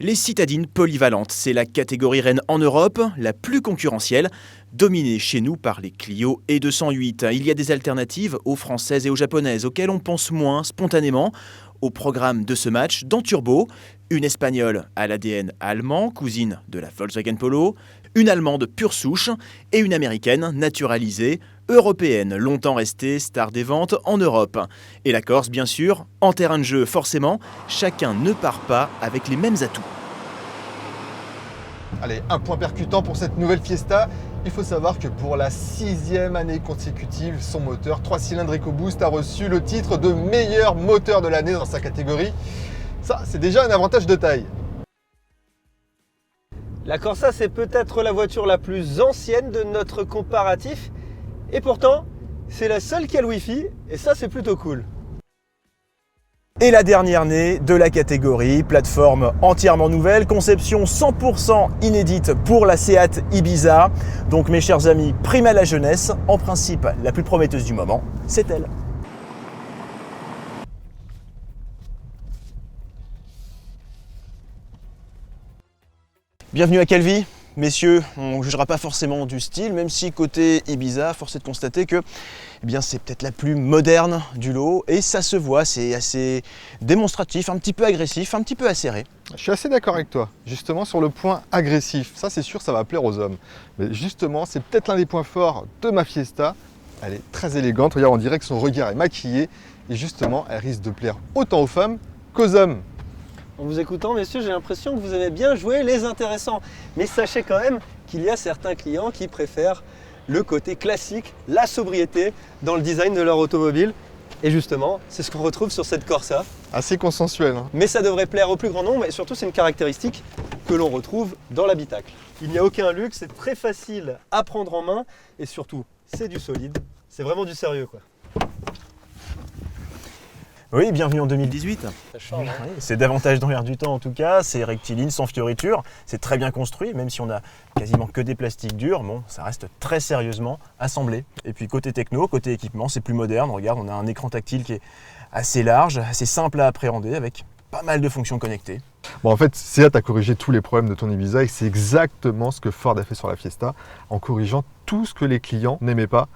Les citadines polyvalentes, c'est la catégorie reine en Europe, la plus concurrentielle, dominée chez nous par les Clio E208. Il y a des alternatives aux françaises et aux japonaises, auxquelles on pense moins spontanément. Au programme de ce match, dans Turbo, une espagnole à l'ADN allemand, cousine de la Volkswagen Polo, une allemande pure souche et une américaine naturalisée, européenne, longtemps restée star des ventes en Europe. Et la Corse, bien sûr, en terrain de jeu, forcément, chacun ne part pas avec les mêmes atouts. Allez, un point percutant pour cette nouvelle Fiesta. Il faut savoir que pour la 6e année consécutive, son moteur 3 cylindres EcoBoost a reçu le titre de meilleur moteur de l'année dans sa catégorie. Ça, c'est déjà un avantage de taille. La Corsa, c'est peut-être la voiture la plus ancienne de notre comparatif. Et pourtant, c'est la seule qui a le Wi-Fi. Et ça, c'est plutôt cool. Et la dernière née de la catégorie, plateforme entièrement nouvelle, conception 100% inédite pour la Seat Ibiza. Donc mes chers amis, prime à la jeunesse, en principe la plus prometteuse du moment, c'est elle. Bienvenue à Calvi. Messieurs, on ne jugera pas forcément du style, même si côté Ibiza, force est de constater que c'est peut-être la plus moderne du lot et ça se voit, c'est assez démonstratif, un petit peu agressif, un petit peu acéré. Je suis assez d'accord avec toi, justement sur le point agressif. Ça, c'est sûr, ça va plaire aux hommes. Mais justement, c'est peut-être l'un des points forts de ma Fiesta. Elle est très élégante, regarde, on dirait que son regard est maquillé et justement, elle risque de plaire autant aux femmes qu'aux hommes. En vous écoutant, messieurs, j'ai l'impression que vous aimez bien jouer les intéressants. Mais sachez quand même qu'il y a certains clients qui préfèrent le côté classique, la sobriété dans le design de leur automobile. Et justement, c'est ce qu'on retrouve sur cette Corsa. Assez consensuel. Mais ça devrait plaire au plus grand nombre et surtout, c'est une caractéristique que l'on retrouve dans l'habitacle. Il n'y a aucun luxe, c'est très facile à prendre en main et surtout, c'est du solide. C'est vraiment du sérieux, quoi. Oui, bienvenue en 2018. Ça change, hein. Oui, c'est davantage dans l'air du temps en tout cas, c'est rectiligne, sans fioritures, c'est très bien construit, même si on a quasiment que des plastiques durs, bon, ça reste très sérieusement assemblé. Et puis côté techno, côté équipement, c'est plus moderne, regarde, on a un écran tactile qui est assez large, assez simple à appréhender, avec pas mal de fonctions connectées. Bon, en fait, Seat a corrigé tous les problèmes de ton Ibiza et c'est exactement ce que Ford a fait sur la Fiesta, en corrigeant tout ce que les clients n'aimaient pas.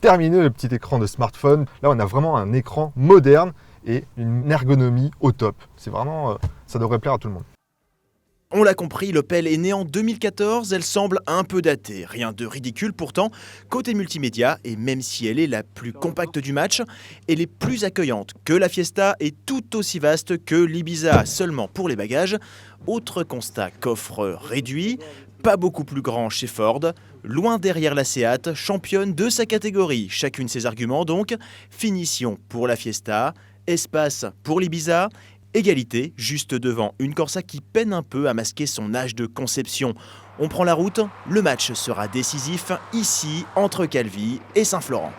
Terminé le petit écran de smartphone, là on a vraiment un écran moderne et une ergonomie au top. C'est vraiment, ça devrait plaire à tout le monde. On l'a compris, l'Opel est née en 2014, elle semble un peu datée. Rien de ridicule pourtant, côté multimédia, et même si elle est la plus compacte du match, elle est plus accueillante que la Fiesta et tout aussi vaste que l'Ibiza, seulement pour les bagages. Autre constat, coffre réduit, pas beaucoup plus grand chez Ford, loin derrière la Seat, championne de sa catégorie. Chacune ses arguments donc, finition pour la Fiesta, espace pour l'Ibiza, égalité juste devant une Corsa qui peine un peu à masquer son âge de conception. On prend la route, le match sera décisif ici entre Calvi et Saint-Florent.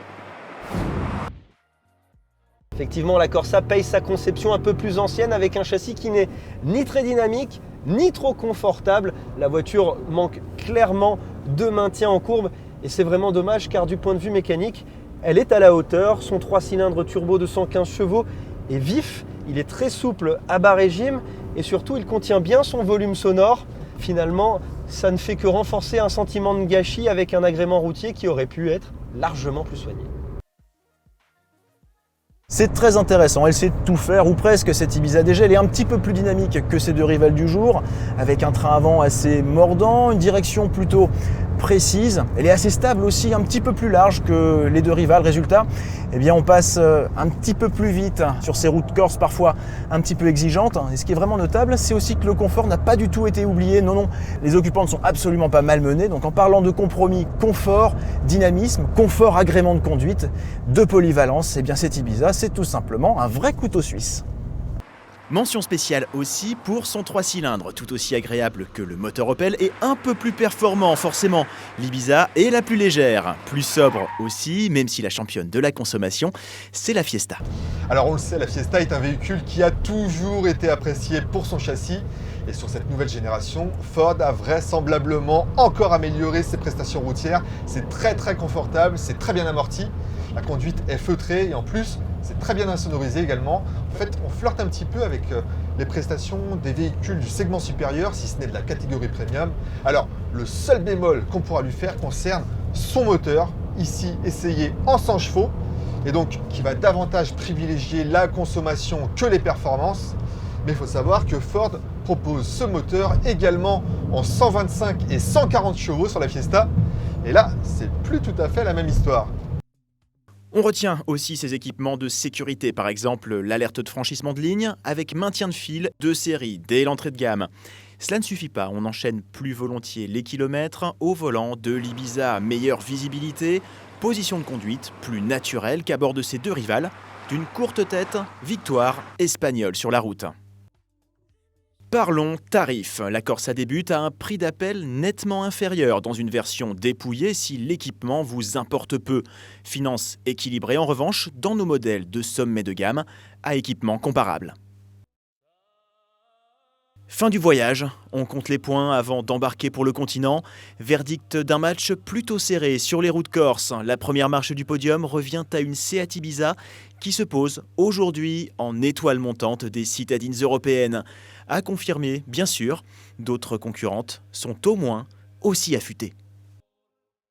Effectivement, la Corsa paye sa conception un peu plus ancienne avec un châssis qui n'est ni très dynamique, ni trop confortable. La voiture manque clairement de maintien en courbe et c'est vraiment dommage car du point de vue mécanique, elle est à la hauteur. Son 3 cylindres turbo de 115 chevaux est vif, il est très souple à bas régime et surtout il contient bien son volume sonore. Finalement, ça ne fait que renforcer un sentiment de gâchis avec un agrément routier qui aurait pu être largement plus soigné. C'est très intéressant, elle sait tout faire, ou presque, cette Ibiza DG. Elle est un petit peu plus dynamique que ses deux rivales du jour, avec un train avant assez mordant, une direction plutôt précise. Elle est assez stable aussi, un petit peu plus large que les deux rivales. Résultat, on passe un petit peu plus vite sur ces routes corses parfois un petit peu exigeantes. Et ce qui est vraiment notable, c'est aussi que le confort n'a pas du tout été oublié. Non, les occupants ne sont absolument pas malmenés. Donc en parlant de compromis, confort, dynamisme, confort, agrément de conduite, de polyvalence, cette Ibiza, c'est tout simplement un vrai couteau suisse. Mention spéciale aussi pour son 3 cylindres, tout aussi agréable que le moteur Opel et un peu plus performant forcément. L'Ibiza est la plus légère, plus sobre aussi, même si la championne de la consommation, c'est la Fiesta. Alors on le sait, la Fiesta est un véhicule qui a toujours été apprécié pour son châssis. Et sur cette nouvelle génération, Ford a vraisemblablement encore amélioré ses prestations routières. C'est très confortable, c'est très bien amorti. La conduite est feutrée et en plus, c'est très bien insonorisé également. En fait, on flirte un petit peu avec les prestations des véhicules du segment supérieur, si ce n'est de la catégorie premium. Alors, le seul bémol qu'on pourra lui faire concerne son moteur, ici essayé en 100 chevaux, et donc qui va davantage privilégier la consommation que les performances. Mais il faut savoir que Ford propose ce moteur également en 125 et 140 chevaux sur la Fiesta. Et là, c'est plus tout à fait la même histoire. On retient aussi ces équipements de sécurité, par exemple l'alerte de franchissement de ligne avec maintien de fil de série dès l'entrée de gamme. Cela ne suffit pas, on enchaîne plus volontiers les kilomètres au volant de l'Ibiza, meilleure visibilité, position de conduite plus naturelle qu'à bord de ses deux rivales, d'une courte tête, victoire espagnole sur la route. Parlons tarifs. La Corsa débute à un prix d'appel nettement inférieur dans une version dépouillée si l'équipement vous importe peu. Finance équilibrée en revanche dans nos modèles de sommet de gamme à équipement comparable. Fin du voyage, on compte les points avant d'embarquer pour le continent. Verdict d'un match plutôt serré sur les routes corses. La première marche du podium revient à une Seat Ibiza qui se pose aujourd'hui en étoile montante des citadines européennes. À confirmer, bien sûr, d'autres concurrentes sont au moins aussi affûtées.